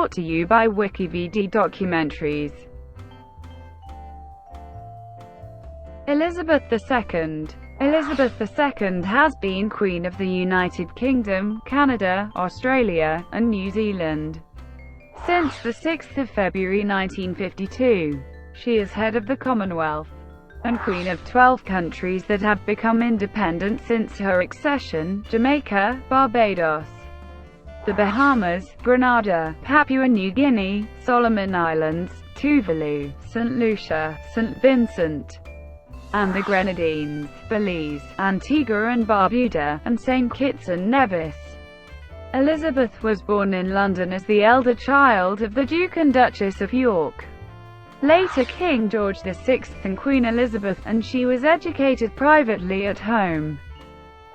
brought to you by WikiVidi Documentaries. Elizabeth II. Elizabeth II has been Queen of the United Kingdom, Canada, Australia, and New Zealand since 6 February 1952. She is head of the Commonwealth and Queen of 12 countries that have become independent since her accession: Jamaica, Barbados, the Bahamas, Grenada, Papua New Guinea, Solomon Islands, Tuvalu, St. Lucia, St. Vincent, and the Grenadines, Belize, Antigua and Barbuda, and Saint Kitts and Nevis. Elizabeth was born in London as the elder child of the Duke and Duchess of York, later King George VI and Queen Elizabeth, and she was educated privately at home.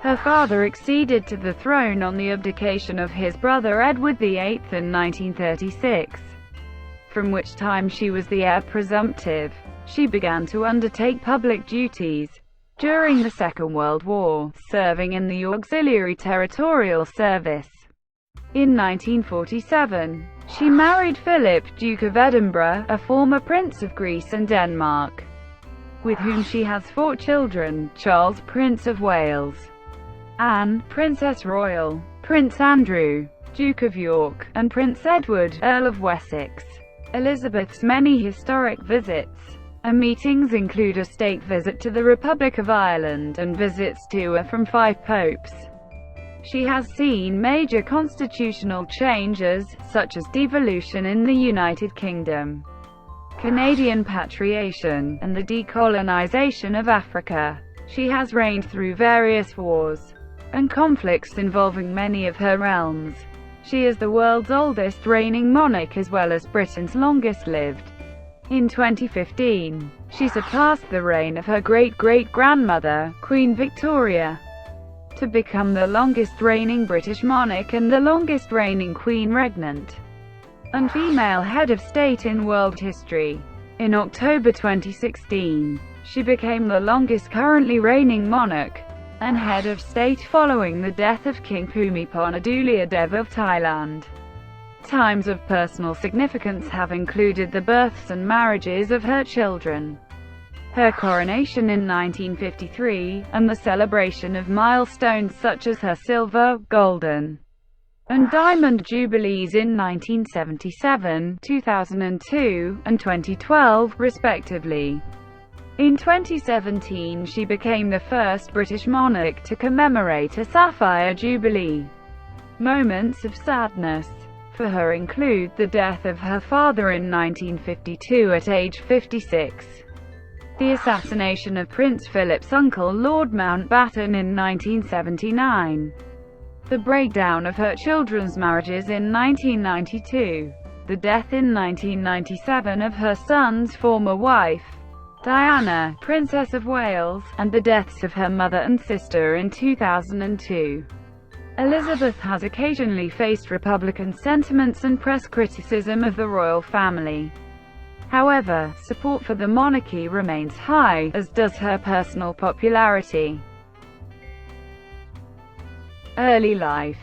Her father acceded to the throne on the abdication of his brother Edward VIII in 1936, from which time she was the heir presumptive. She began to undertake public duties during the Second World War, serving in the Auxiliary Territorial Service. In 1947, she married Philip, Duke of Edinburgh, a former Prince of Greece and Denmark, with whom she has 4 children: Charles, Prince of Wales; Anne, Princess Royal; Prince Andrew, Duke of York; and Prince Edward, Earl of Wessex. Elizabeth's many historic visits and meetings include a state visit to the Republic of Ireland, and visits to her from 5 popes. She has seen major constitutional changes, such as devolution in the United Kingdom, Canadian patriation, and the decolonization of Africa. She has reigned through various wars and conflicts involving many of her realms. She is the world's oldest reigning monarch as well as Britain's longest-lived. In 2015, she surpassed the reign of her great-great-grandmother, Queen Victoria, to become the longest-reigning British monarch and the longest-reigning queen regnant and female head of state in world history. In October 2016, she became the longest currently reigning monarch and head of state following the death of King Bhumibol Adulyadej of Thailand. Times of personal significance have included the births and marriages of her children, her coronation in 1953, and the celebration of milestones such as her silver, golden, and diamond jubilees in 1977, 2002, and 2012, respectively. In 2017, she became the first British monarch to commemorate a sapphire jubilee. Moments of sadness for her include the death of her father in 1952 at age 56, the assassination of Prince Philip's uncle Lord Mountbatten in 1979, the breakdown of her children's marriages in 1992, the death in 1997 of her son's former wife, Diana, Princess of Wales, and the deaths of her mother and sister in 2002. Elizabeth has occasionally faced Republican sentiments and press criticism of the royal family. However, support for the monarchy remains high, as does her personal popularity. Early life.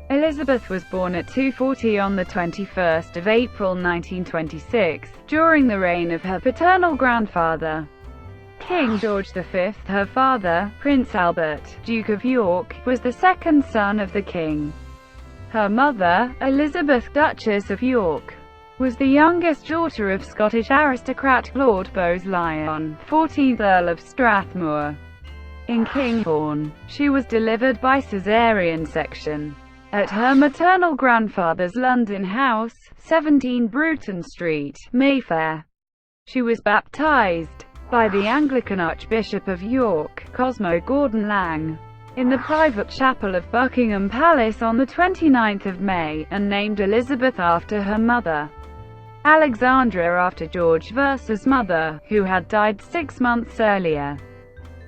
Elizabeth was born at 240 on the 21st of April 1926, during the reign of her paternal grandfather, King George V. Her father, Prince Albert, Duke of York, was the second son of the king. Her mother, Elizabeth, Duchess of York, was the youngest daughter of Scottish aristocrat Lord Bowes-Lyon, 14th Earl of Strathmore. In Kinghorn, she was delivered by caesarean section at her maternal grandfather's London house, 17 Bruton Street, Mayfair. She was baptised by the Anglican Archbishop of York, Cosmo Gordon Lang, in the private chapel of Buckingham Palace on the 29th of May, and named Elizabeth after her mother, Alexandra after George Versa's mother, who had died 6 months earlier,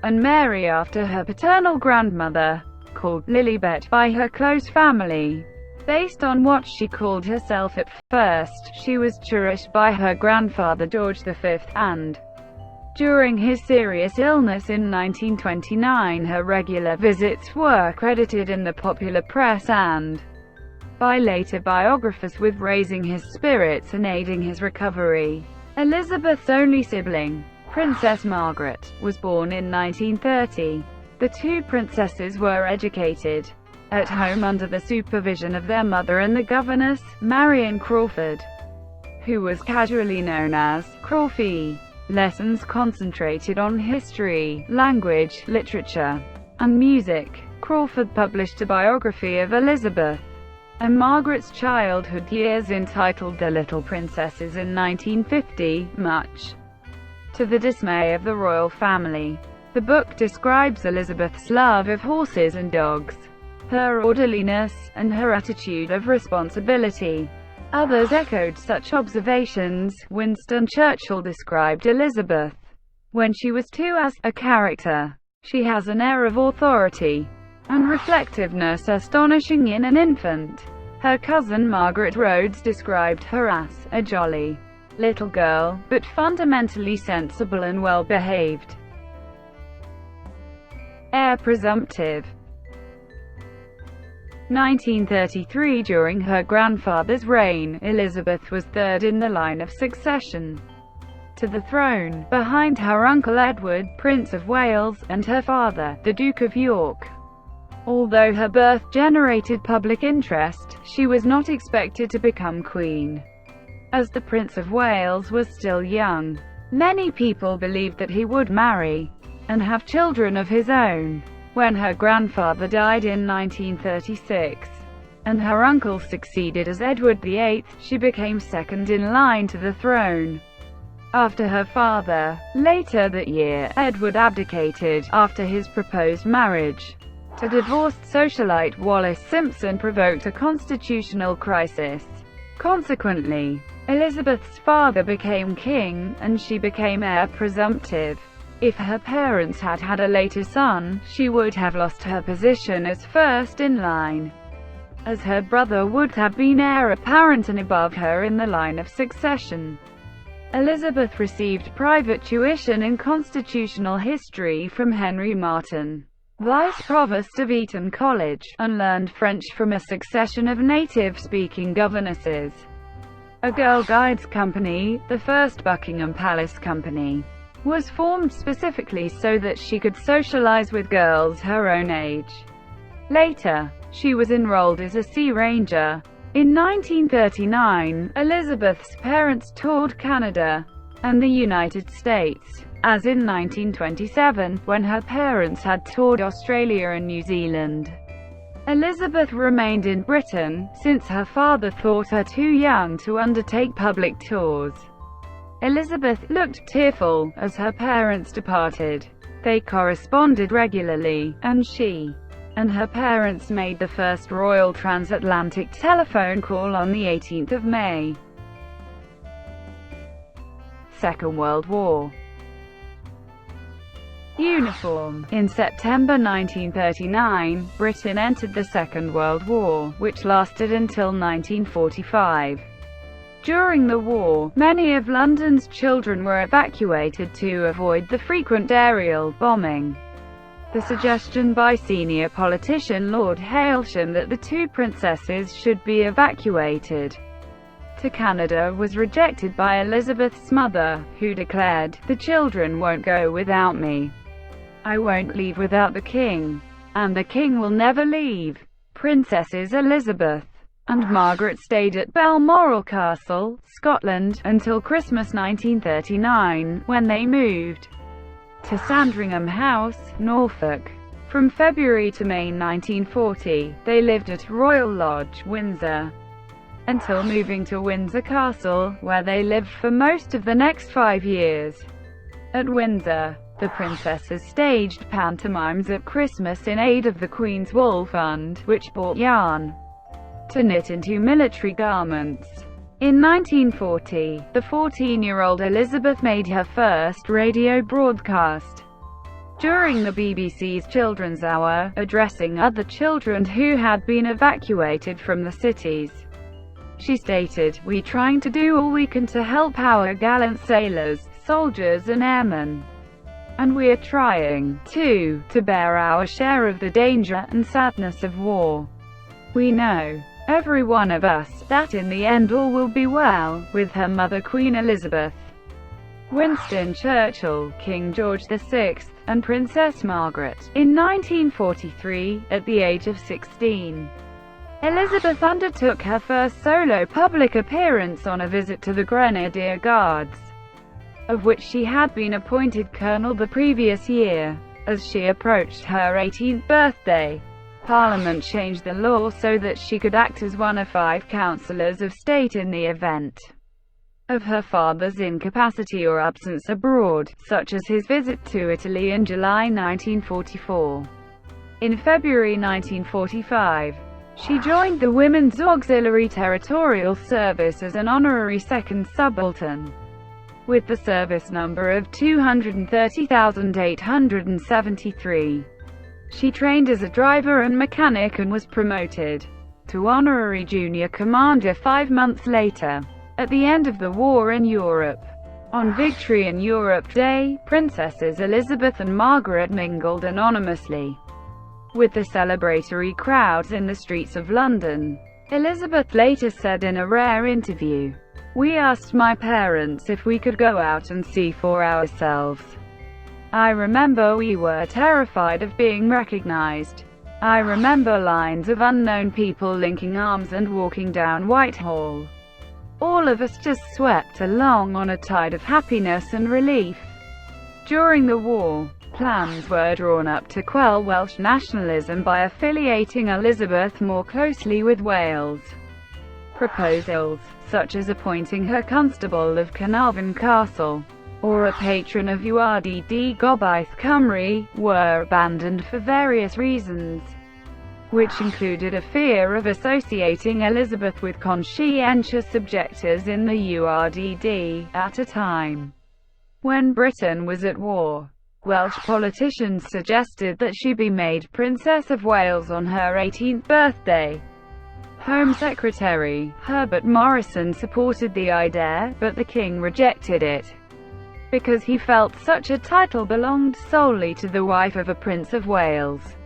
and Mary after her paternal grandmother, called Lilibet by her close family. Based on what she called herself at first, she was cherished by her grandfather George V, and during his serious illness in 1929 her regular visits were credited in the popular press and by later biographers with raising his spirits and aiding his recovery. Elizabeth's only sibling, Princess Margaret, was born in 1930. The two princesses were educated at home under the supervision of their mother and the governess, Marion Crawford, who was casually known as Crawfie. Lessons concentrated on history, language, literature, and music. Crawford published a biography of Elizabeth and Margaret's childhood years entitled The Little Princesses in 1950, much to the dismay of the royal family. The book describes Elizabeth's love of horses and dogs, her orderliness, and her attitude of responsibility. Others echoed such observations. Winston Churchill described Elizabeth when she was 2 as a character. She has an air of authority and reflectiveness astonishing in an infant. Her cousin Margaret Rhodes described her as a jolly little girl, but fundamentally sensible and well-behaved. Heir presumptive. 1933. During her grandfather's reign, Elizabeth was third in the line of succession to the throne, behind her uncle Edward, Prince of Wales, and her father, the Duke of York. Although her birth generated public interest, she was not expected to become queen, as the Prince of Wales was still young. Many people believed that he would marry and have children of his own. When her grandfather died in 1936, and her uncle succeeded as Edward VIII, she became second in line to the throne after her father. Later that year, Edward abdicated after his proposed marriage to divorced socialite Wallis Simpson provoked a constitutional crisis. Consequently, Elizabeth's father became king, and she became heir presumptive. If her parents had had a later son, she would have lost her position as first in line, as her brother would have been heir apparent and above her in the line of succession. Elizabeth received private tuition in constitutional history from Henry Martin, Vice Provost of Eton College, and learned French from a succession of native-speaking governesses. A Girl Guides Company, the first Buckingham Palace Company, was formed specifically so that she could socialize with girls her own age. Later, she was enrolled as a Sea Ranger. In 1939, Elizabeth's parents toured Canada and the United States, as in 1927, when her parents had toured Australia and New Zealand. Elizabeth remained in Britain, since her father thought her too young to undertake public tours. Elizabeth looked tearful as her parents departed. They corresponded regularly, and she and her parents made the first royal transatlantic telephone call on the 18th of May. Second World War. Uniform. In September 1939, Britain entered the Second World War, which lasted until 1945. During the war, many of London's children were evacuated to avoid the frequent aerial bombing. The suggestion by senior politician Lord Hailsham that the two princesses should be evacuated to Canada was rejected by Elizabeth's mother, who declared, "The children won't go without me. I won't leave without the king. And the king will never leave." Princesses Elizabeth and Margaret stayed at Balmoral Castle, Scotland, until Christmas 1939, when they moved to Sandringham House, Norfolk. From February to May 1940, they lived at Royal Lodge, Windsor, until moving to Windsor Castle, where they lived for most of the next 5 years. At Windsor, the princesses staged pantomimes at Christmas in aid of the Queen's Wool Fund, which bought yarn to knit into military garments. In 1940, the 14-year-old Elizabeth made her first radio broadcast during the BBC's Children's Hour, addressing other children who had been evacuated from the cities. She stated, "We're trying to do all we can to help our gallant sailors, soldiers and airmen. And we're trying, too, to bear our share of the danger and sadness of war. We know every one of us, that in the end all will be well, with her mother Queen Elizabeth, Winston Churchill, King George VI, and Princess Margaret. In 1943, at the age of 16, Elizabeth undertook her first solo public appearance on a visit to the Grenadier Guards, of which she had been appointed colonel the previous year. As she approached her 18th birthday, Parliament changed the law so that she could act as one of 5 councillors of state in the event of her father's incapacity or absence abroad, such as his visit to Italy in July 1944. In February 1945, she joined the Women's Auxiliary Territorial Service as an honorary second subaltern, with the service number of 230,873. She trained as a driver and mechanic and was promoted to honorary junior commander 5 months later. At the end of the war in Europe, on Victory in Europe Day, Princesses Elizabeth and Margaret mingled anonymously with the celebratory crowds in the streets of London. Elizabeth later said in a rare interview, "We asked my parents if we could go out and see for ourselves. I remember we were terrified of being recognized. I remember lines of unknown people linking arms and walking down Whitehall. All of us just swept along on a tide of happiness and relief." During the war, plans were drawn up to quell Welsh nationalism by affiliating Elizabeth more closely with Wales. Proposals, such as appointing her constable of Carnarvon Castle, or a patron of Uardd Gobaith Cymru, were abandoned for various reasons, which included a fear of associating Elizabeth with conscientious objectors in the Uardd, at a time when Britain was at war. Welsh politicians suggested that she be made Princess of Wales on her 18th birthday. Home Secretary Herbert Morrison supported the idea, but the king rejected it, because he felt such a title belonged solely to the wife of a Prince of Wales,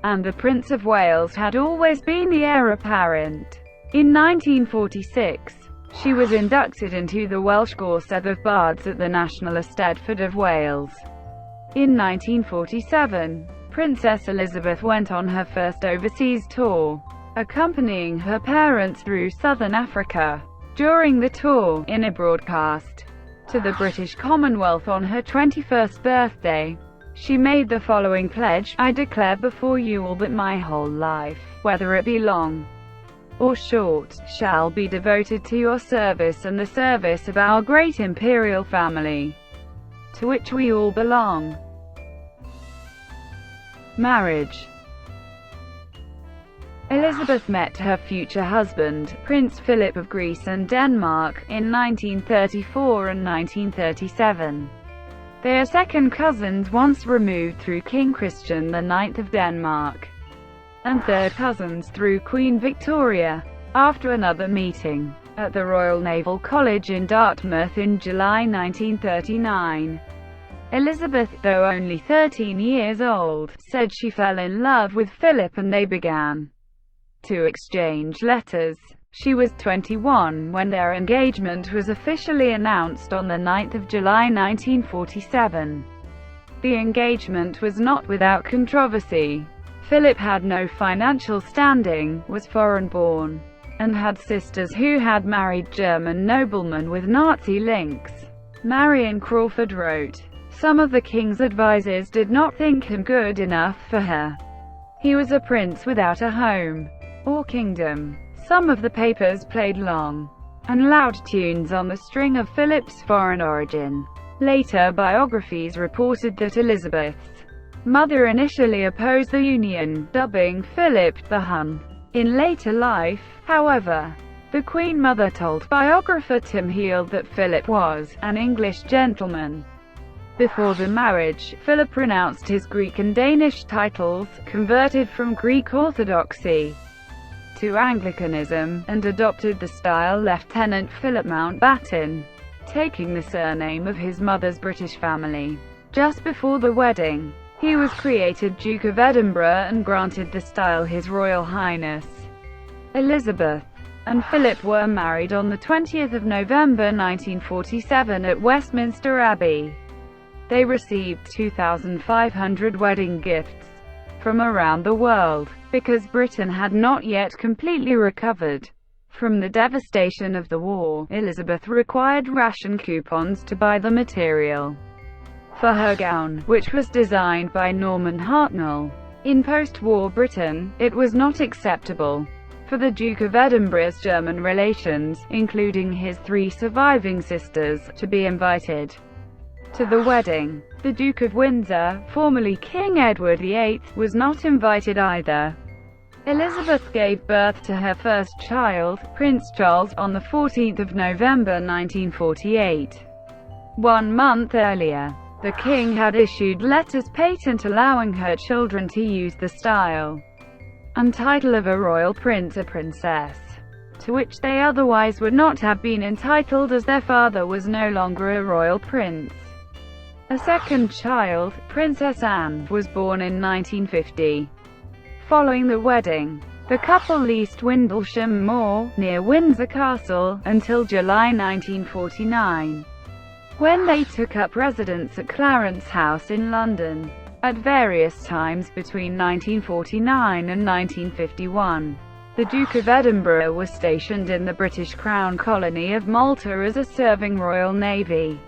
and the Prince of Wales had always been the heir apparent. In 1946, she was inducted into the Welsh Gorsedd of Bards at the National Eisteddfod of Wales. In 1947, Princess Elizabeth went on her first overseas tour, accompanying her parents through southern Africa. During the tour, in a broadcast to the British Commonwealth on her 21st birthday, she made the following pledge: "I declare before you all that my whole life, whether it be long or short, shall be devoted to your service and the service of our great imperial family, to which we all belong." Marriage. Elizabeth met her future husband, Prince Philip of Greece and Denmark, in 1934 and 1937. They are second cousins once removed through King Christian IX of Denmark, and third cousins through Queen Victoria. After another meeting at the Royal Naval College in Dartmouth in July 1939, Elizabeth, though only 13 years old, said she fell in love with Philip and they began to exchange letters. She was 21 when their engagement was officially announced on the 9th of July 1947. The engagement was not without controversy. Philip had no financial standing, was foreign-born, and had sisters who had married German noblemen with Nazi links. Marion Crawford wrote, "Some of the king's advisers did not think him good enough for her. He was a prince without a home or kingdom." Some of the papers played long and loud tunes on the string of Philip's foreign origin. Later biographies reported that Elizabeth's mother initially opposed the union, dubbing Philip the Hun. In later life, however, the Queen Mother told biographer Tim Heald that Philip was an English gentleman. Before the marriage, Philip renounced his Greek and Danish titles, converted from Greek Orthodoxy to Anglicanism, and adopted the style Lieutenant Philip Mountbatten, taking the surname of his mother's British family. Just before the wedding, he was created Duke of Edinburgh and granted the style His Royal Highness. Elizabeth and Philip were married on the 20th of November 1947 at Westminster Abbey. They received 2,500 wedding gifts from around the world. Because Britain had not yet completely recovered from the devastation of the war, Elizabeth required ration coupons to buy the material for her gown, which was designed by Norman Hartnell. In post-war Britain, it was not acceptable for the Duke of Edinburgh's German relations, including his 3 surviving sisters, to be invited to the wedding. The Duke of Windsor, formerly King Edward VIII, was not invited either. Elizabeth gave birth to her first child, Prince Charles, on the 14th of November 1948. 1 month earlier, the King had issued letters patent allowing her children to use the style and title of a royal prince or princess, to which they otherwise would not have been entitled as their father was no longer a royal prince. A second child, Princess Anne, was born in 1950. Following the wedding, the couple leased Windlesham Moor, near Windsor Castle, until July 1949, when they took up residence at Clarence House in London. At various times between 1949 and 1951, the Duke of Edinburgh was stationed in the British Crown colony of Malta as a serving Royal Navy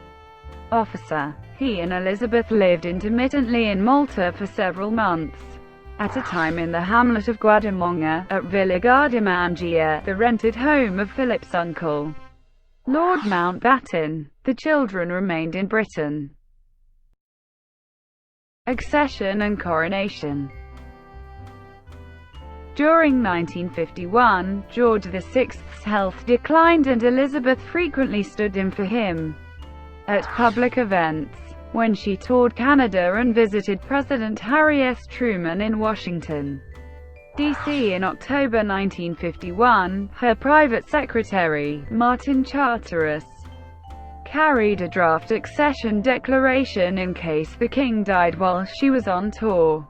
officer. He and Elizabeth lived intermittently in Malta for several months at a time in the hamlet of Guadamonga, at Villa Gardamangia, the rented home of Philip's uncle, Lord Mountbatten. The children remained in Britain. Accession and coronation. During 1951, George VI's health declined and Elizabeth frequently stood in for him at public events. When she toured Canada and visited President Harry S. Truman in Washington, D.C. in October 1951, her private secretary, Martin Charteris, carried a draft accession declaration in case the king died while she was on tour.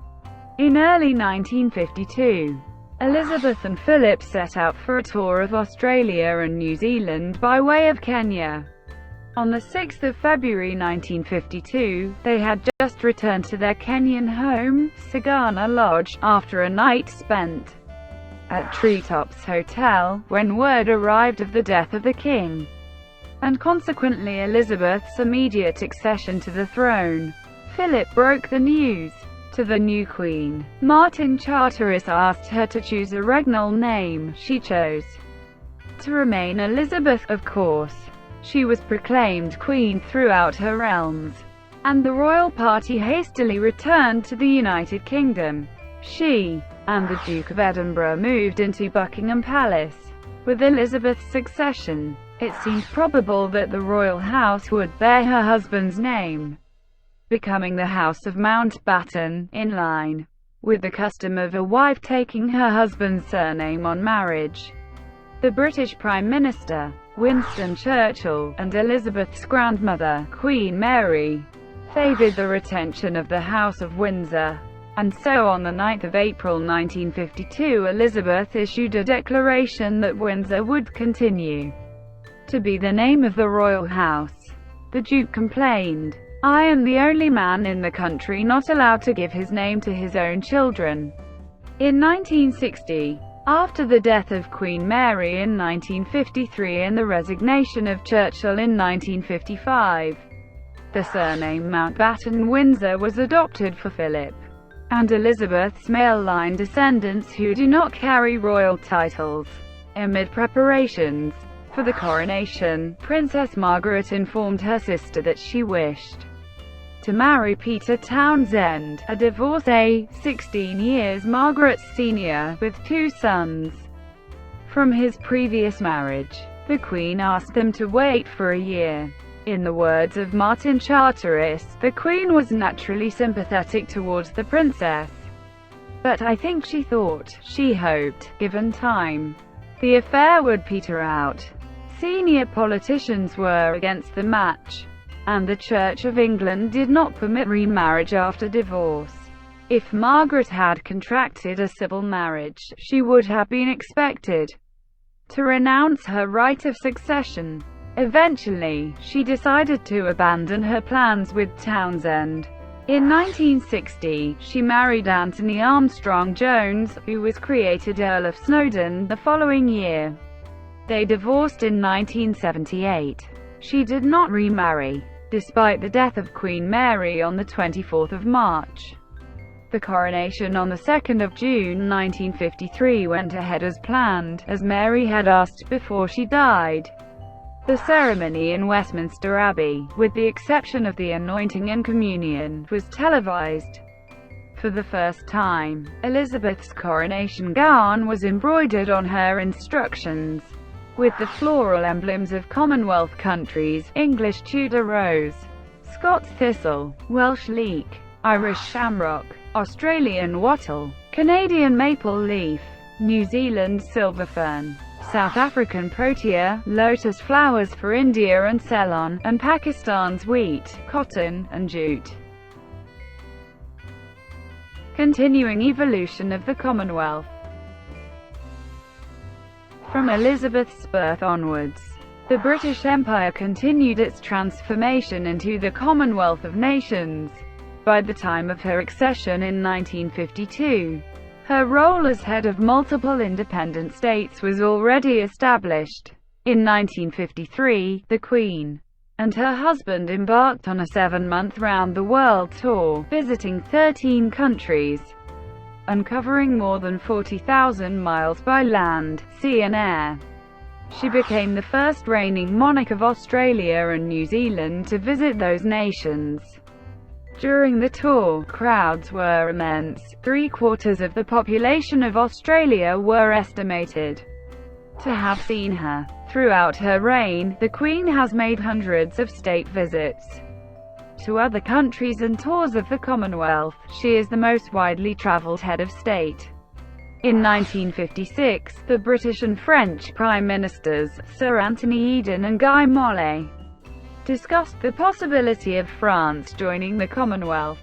In early 1952, Elizabeth and Philip set out for a tour of Australia and New Zealand by way of Kenya. On the 6th of February 1952, they had just returned to their Kenyan home, Sagana Lodge, after a night spent at Treetops Hotel, when word arrived of the death of the king, and consequently Elizabeth's immediate accession to the throne. Philip broke the news to the new queen. Martin Charteris asked her to choose a regnal name. She chose to remain Elizabeth, of course. She was proclaimed queen throughout her realms, and the royal party hastily returned to the United Kingdom. She and the Duke of Edinburgh moved into Buckingham Palace. With Elizabeth's succession, it seemed probable that the royal house would bear her husband's name, becoming the House of Mountbatten, in line with the custom of a wife taking her husband's surname on marriage. The British Prime Minister, Winston Churchill, and Elizabeth's grandmother, Queen Mary, favoured the retention of the House of Windsor. And so on the 9th of April 1952, Elizabeth issued a declaration that Windsor would continue to be the name of the royal house. The Duke complained, "I am the only man in the country not allowed to give his name to his own children." In 1960, after the death of Queen Mary in 1953 and the resignation of Churchill in 1955, the surname Mountbatten-Windsor was adopted for Philip and Elizabeth's male-line descendants who do not carry royal titles. Amid preparations for the coronation, Princess Margaret informed her sister that she wished to marry Peter Townsend, a divorcee, 16 years Margaret's senior, with 2 sons from his previous marriage. The Queen asked them to wait for a year. In the words of Martin Charteris, the Queen was naturally sympathetic towards the princess, but I think she thought, she hoped, given time, the affair would peter out. Senior politicians were against the match, and the Church of England did not permit remarriage after divorce. If Margaret had contracted a civil marriage, she would have been expected to renounce her right of succession. Eventually, she decided to abandon her plans with Townsend. In 1960, she married Anthony Armstrong Jones, who was created Earl of Snowdon the following year. They divorced in 1978. She did not remarry, despite the death of Queen Mary on the 24th of March. The coronation on the 2nd of June 1953 went ahead as planned, as Mary had asked before she died. The ceremony in Westminster Abbey, with the exception of the anointing and communion, was televised. For the first time, Elizabeth's coronation gown was embroidered on her instructions, with the floral emblems of Commonwealth countries: English Tudor rose, Scots thistle, Welsh leek, Irish shamrock, Australian wattle, Canadian maple leaf, New Zealand silver fern, South African protea, lotus flowers for India and Ceylon, and Pakistan's wheat, cotton, and jute. Continuing evolution of the Commonwealth. From Elizabeth's birth onwards, the British Empire continued its transformation into the Commonwealth of Nations. By the time of her accession in 1952, her role as head of multiple independent states was already established. In 1953, the Queen and her husband embarked on a 7-month round-the-world tour, visiting 13 countries and covering more than 40,000 miles by land, sea and air. She became the first reigning monarch of Australia and New Zealand to visit those nations. During the tour, crowds were immense. 3/4 of the population of Australia were estimated to have seen her. Throughout her reign, the Queen has made hundreds of state visits to other countries and tours of the Commonwealth. She is the most widely travelled head of state. In 1956, the British and French Prime Ministers, Sir Anthony Eden and Guy Mollet, discussed the possibility of France joining the Commonwealth.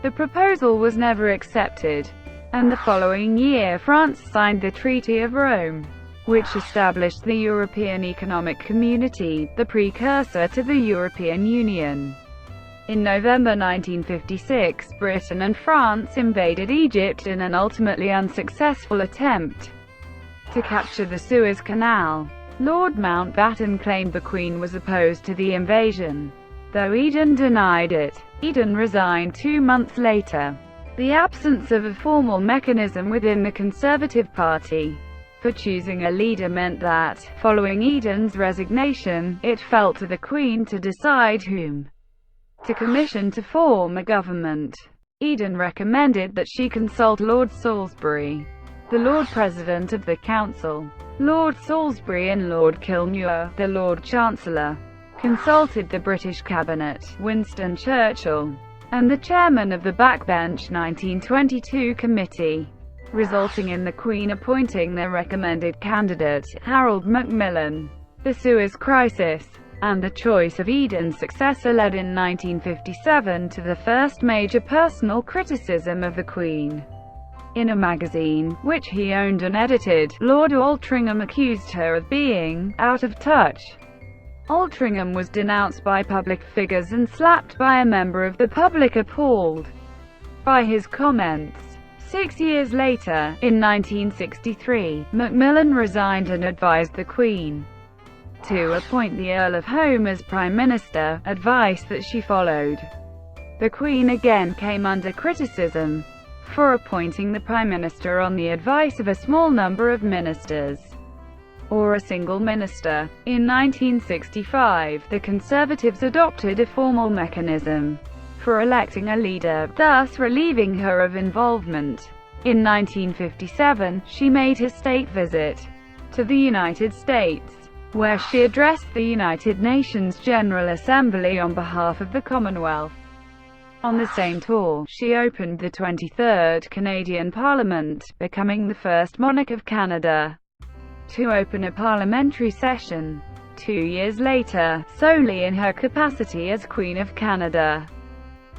The proposal was never accepted, and the following year France signed the Treaty of Rome, which established the European Economic Community, the precursor to the European Union. In November 1956, Britain and France invaded Egypt in an ultimately unsuccessful attempt to capture the Suez Canal. Lord Mountbatten claimed the Queen was opposed to the invasion, though Eden denied it. Eden resigned 2 months later. The absence of a formal mechanism within the Conservative Party for choosing a leader meant that, following Eden's resignation, it fell to the Queen to decide whom to commission to form a government. Eden recommended that she consult Lord Salisbury, the Lord President of the Council. Lord Salisbury and Lord Kilmuir, the Lord Chancellor, consulted the British Cabinet, Winston Churchill, and the chairman of the Backbench 1922 Committee, resulting in the Queen appointing their recommended candidate, Harold Macmillan. The Suez Crisis and the choice of Eden's successor led in 1957 to the first major personal criticism of the Queen. In a magazine, which he owned and edited, Lord Altrincham accused her of being out of touch. Altrincham was denounced by public figures and slapped by a member of the public appalled by his comments. 6 years later, in 1963, Macmillan resigned and advised the Queen to appoint the Earl of Home as Prime Minister, advice that she followed. The Queen again came under criticism for appointing the Prime Minister on the advice of a small number of ministers, or a single minister. In 1965, the Conservatives adopted a formal mechanism for electing a leader, thus relieving her of involvement. In 1957, she made her state visit to the United States, where she addressed the United Nations General Assembly on behalf of the Commonwealth. On the same tour, she opened the 23rd Canadian Parliament, becoming the first monarch of Canada to open a parliamentary session. 2 years later, solely in her capacity as Queen of Canada,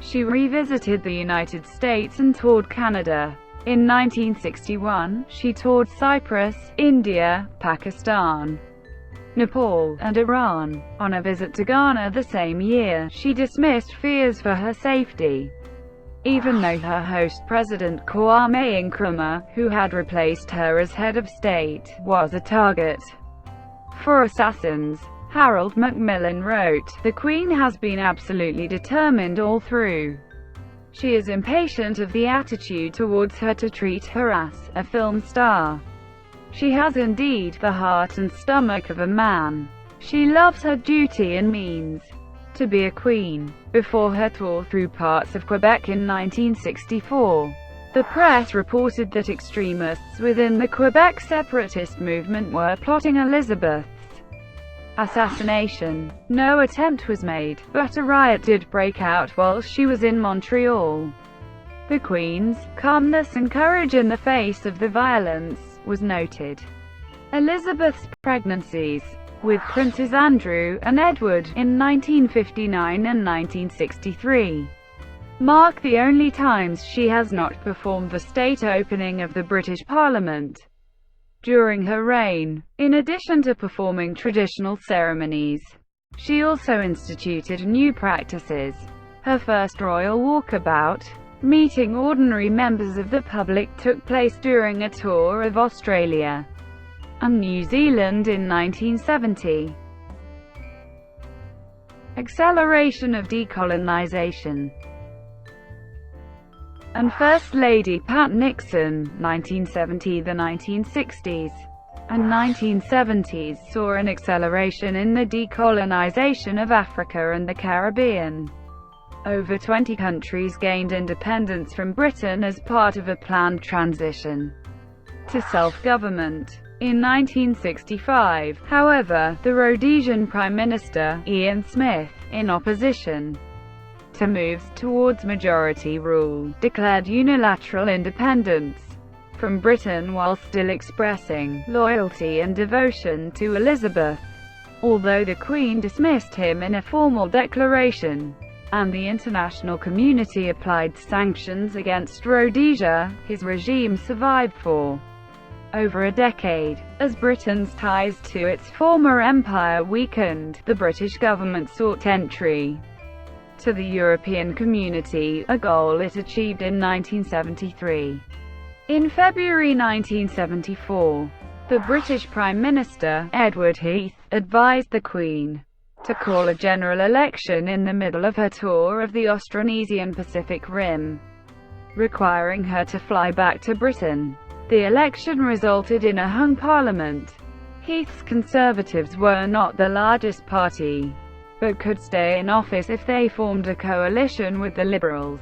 She revisited the United States and toured Canada. In 1961, she toured Cyprus, India, Pakistan, Nepal, and Iran. On a visit to Ghana the same year, she dismissed fears for her safety, even though her host President Kwame Nkrumah, who had replaced her as head of state, was a target for assassins. Harold Macmillan wrote, "The Queen has been absolutely determined all through. She is impatient of the attitude towards her to treat her as a film star. She has indeed the heart and stomach of a man. She loves her duty and means to be a queen." Before her tour through parts of Quebec in 1964, the press reported that extremists within the Quebec separatist movement were plotting Elizabeth's assassination. No attempt was made, but a riot did break out while she was in Montreal. The Queen's calmness and courage in the face of the violence was noted. Elizabeth's pregnancies with Princes Andrew and Edward in 1959 and 1963 mark the only times she has not performed the state opening of the British Parliament during her reign. In addition to performing traditional ceremonies, she also instituted new practices. Her first royal walkabout, meeting ordinary members of the public, took place during a tour of Australia and New Zealand in 1970. Acceleration of decolonization. And First Lady Pat Nixon, 1970. The 1960s and 1970s saw an acceleration in the decolonization of Africa and the Caribbean. Over 20 countries gained independence from Britain as part of a planned transition to self-government. In 1965, however, the Rhodesian Prime Minister, Ian Smith, in opposition to moves towards majority rule, declared unilateral independence from Britain while still expressing loyalty and devotion to Elizabeth. Although the Queen dismissed him in a formal declaration, and the international community applied sanctions against Rhodesia, his regime survived for over a decade. As Britain's ties to its former empire weakened, the British government sought entry to the European Community, a goal it achieved in 1973. In February 1974, the British Prime Minister, Edward VIII, advised the Queen to call a general election in the middle of her tour of the Austronesian Pacific Rim, requiring her to fly back to Britain. The election resulted in a hung parliament. Heath's Conservatives were not the largest party, but could stay in office if they formed a coalition with the Liberals.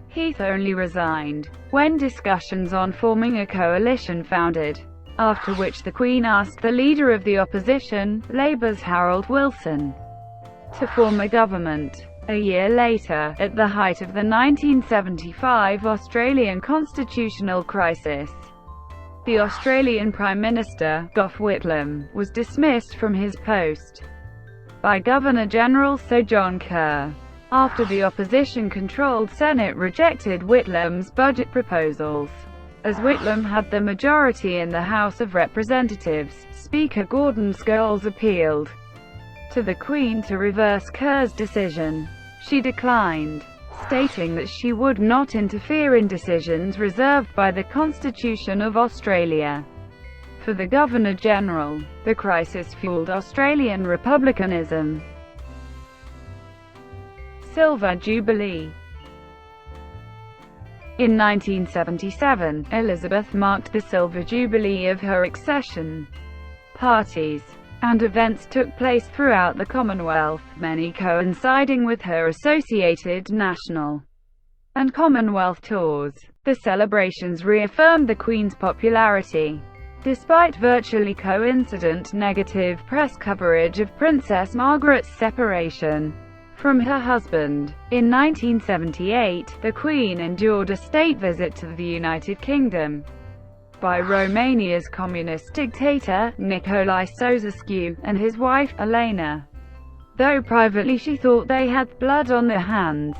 Heath only resigned when discussions on forming a coalition foundered, after which the Queen asked the leader of the opposition, Labour's Harold Wilson, to form a government. A year later, at the height of the 1975 Australian constitutional crisis, the Australian Prime Minister, Gough Whitlam, was dismissed from his post by Governor-General Sir John Kerr, after the opposition-controlled Senate rejected Whitlam's budget proposals. As Whitlam had the majority in the House of Representatives, Speaker Gordon Scholes appealed to the Queen to reverse Kerr's decision. She declined, stating that she would not interfere in decisions reserved by the Constitution of Australia for the Governor-General. The crisis fueled Australian republicanism. Silver Jubilee. In 1977, Elizabeth marked the Silver Jubilee of her accession. Parties and events took place throughout the Commonwealth, many coinciding with her associated national and Commonwealth tours. The celebrations reaffirmed the Queen's popularity, despite virtually coincident negative press coverage of Princess Margaret's separation from her husband. In 1978, the Queen endured a state visit to the United Kingdom by Romania's communist dictator, Nicolae Ceausescu, and his wife, Elena. Though privately she thought they had blood on their hands.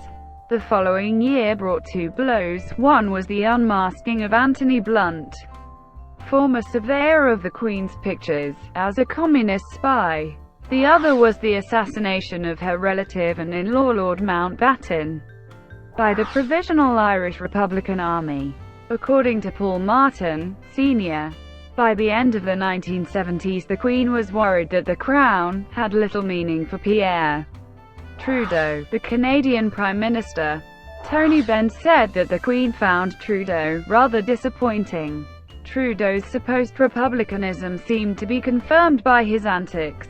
The following year brought two blows. One was the unmasking of Anthony Blunt, former surveyor of the Queen's pictures, as a communist spy. The other was the assassination of her relative and in-law Lord Mountbatten by the Provisional Irish Republican Army. According to Paul Martin, Sr., by the end of the 1970s the Queen was worried that the Crown had little meaning for Pierre Trudeau, the Canadian Prime Minister. Tony Benn said that the Queen found Trudeau rather disappointing. Trudeau's supposed republicanism seemed to be confirmed by his antics,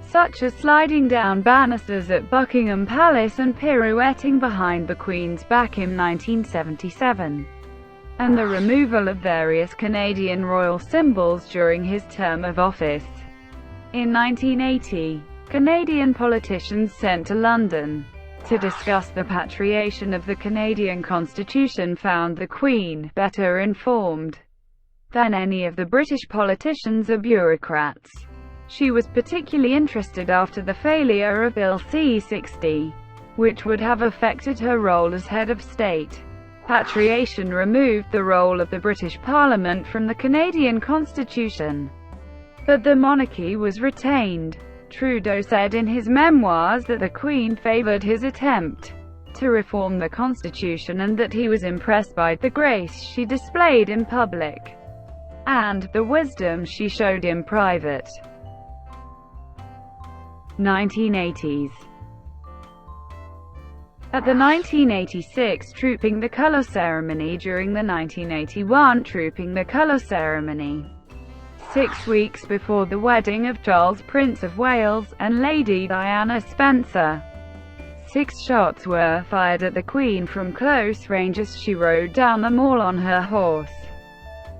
such as sliding down banisters at Buckingham Palace and pirouetting behind the Queen's back in 1977, and the removal of various Canadian royal symbols during his term of office. In 1980, Canadian politicians sent to London to discuss the patriation of the Canadian Constitution found the Queen better informed than any of the British politicians or bureaucrats. She was particularly interested after the failure of Bill C-60, which would have affected her role as head of state. Patriation removed the role of the British Parliament from the Canadian Constitution, but the monarchy was retained. Trudeau said in his memoirs that the Queen favoured his attempt to reform the Constitution and that he was impressed by the grace she displayed in public and the wisdom she showed in private. 1980s. At the 1986 Trooping the Colour ceremony during the 1981 Trooping the Colour ceremony, 6 weeks before the wedding of Charles, Prince of Wales, and Lady Diana Spencer, 6 shots were fired at the Queen from close range as she rode down the mall on her horse.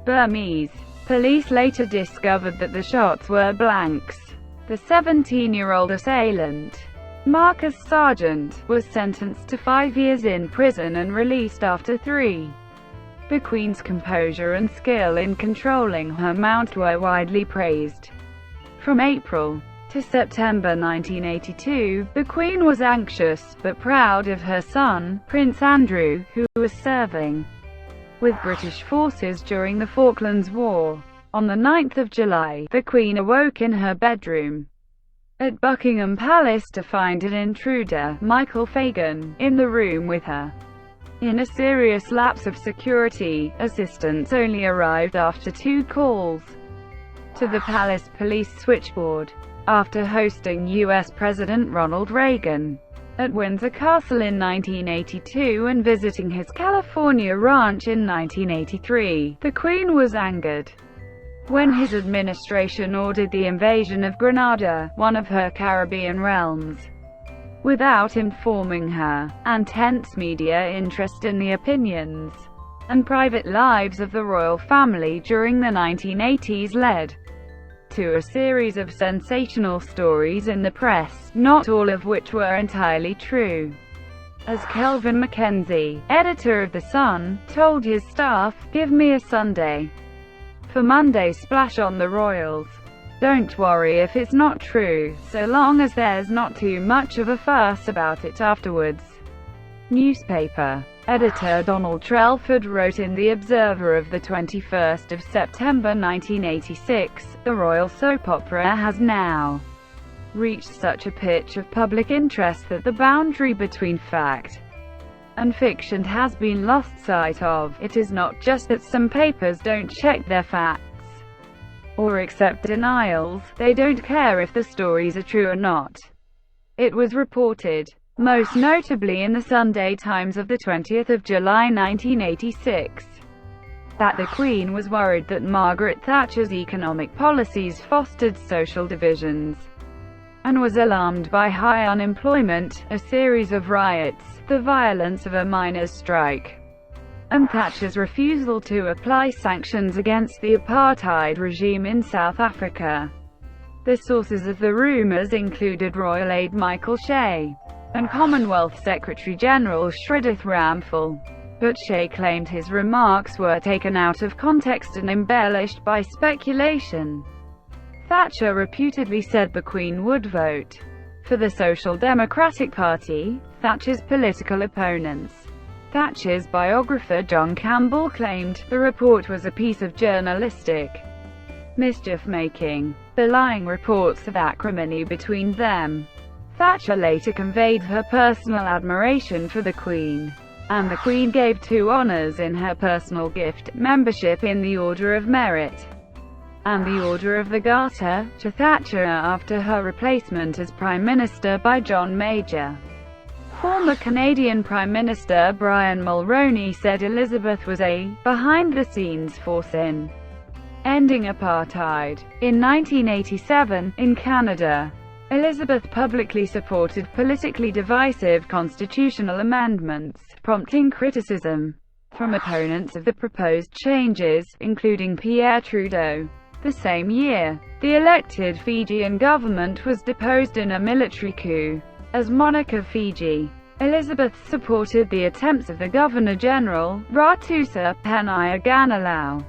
Burmese police later discovered that the shots were blanks. The 17-year-old assailant, Marcus Sargent, was sentenced to 5 years in prison and released after 3. The Queen's composure and skill in controlling her mount were widely praised. From April to September 1982, the Queen was anxious, but proud of her son, Prince Andrew, who was serving with British forces during the Falklands War. On the 9th of July, the Queen awoke in her bedroom at Buckingham Palace to find an intruder, Michael Fagan, in the room with her. In a serious lapse of security, assistance only arrived after 2 calls to the palace police switchboard. After hosting U.S. President Ronald Reagan at Windsor Castle in 1982 and visiting his California ranch in 1983, the Queen was angered when his administration ordered the invasion of Grenada, one of her Caribbean realms, without informing her. Intense media interest in the opinions and private lives of the royal family during the 1980s led to a series of sensational stories in the press, not all of which were entirely true. As Kelvin Mackenzie, editor of The Sun, told his staff, "Give me a Sunday for Monday splash on the royals. Don't worry if it's not true, so long as there's not too much of a fuss about it afterwards." Newspaper editor Donald Trelford wrote in The Observer of the 21st of September 1986, "The royal soap opera has now reached such a pitch of public interest that the boundary between fact and fiction has been lost sight of. It is not just that some papers don't check their facts or accept denials, they don't care if the stories are true or not." It was reported, most notably in the Sunday Times of the 20th of July 1986, that the Queen was worried that Margaret Thatcher's economic policies fostered social divisions, and was alarmed by high unemployment, a series of riots, the violence of a miners' strike, and Thatcher's refusal to apply sanctions against the apartheid regime in South Africa. The sources of the rumours included Royal Aide Michael Shea and Commonwealth Secretary-General Shridath Ramphal. But Shea claimed his remarks were taken out of context and embellished by speculation. Thatcher reputedly said the Queen would vote for the Social Democratic Party. Thatcher's political opponents. Thatcher's biographer John Campbell claimed, the report was a piece of journalistic mischief-making, belying reports of acrimony between them. Thatcher later conveyed her personal admiration for the Queen, and the Queen gave 2 honours in her personal gift, membership in the Order of Merit and the Order of the Garter, to Thatcher after her replacement as Prime Minister by John Major. Former Canadian Prime Minister Brian Mulroney said Elizabeth was a behind-the-scenes force in ending apartheid. In 1987, in Canada, Elizabeth publicly supported politically divisive constitutional amendments, prompting criticism from opponents of the proposed changes, including Pierre Trudeau. The same year, the elected Fijian government was deposed in a military coup. As monarch of Fiji, Elizabeth supported the attempts of the Governor-General, Ratusa Penaia-Ganilau,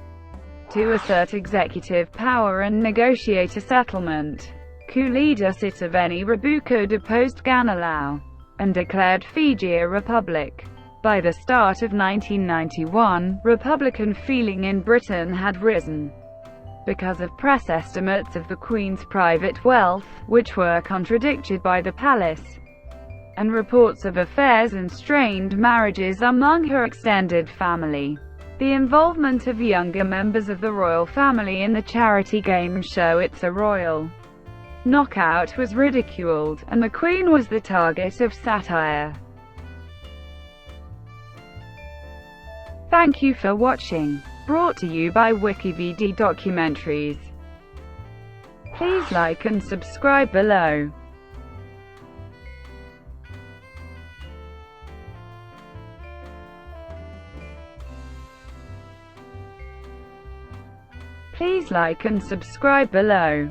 to assert executive power and negotiate a settlement. Coup leader Sitiveni Rabuka deposed Ganilau and declared Fiji a republic. By the start of 1991, Republican feeling in Britain had risen because of press estimates of the Queen's private wealth, which were contradicted by the palace, and reports of affairs and strained marriages among her extended family. The involvement of younger members of the royal family in the charity game show It's a Royal Knockout was ridiculed, and the Queen was the target of satire. Thank you for watching. Brought to you by WikiVidi Documentaries. Please like and subscribe below. Please like and subscribe below.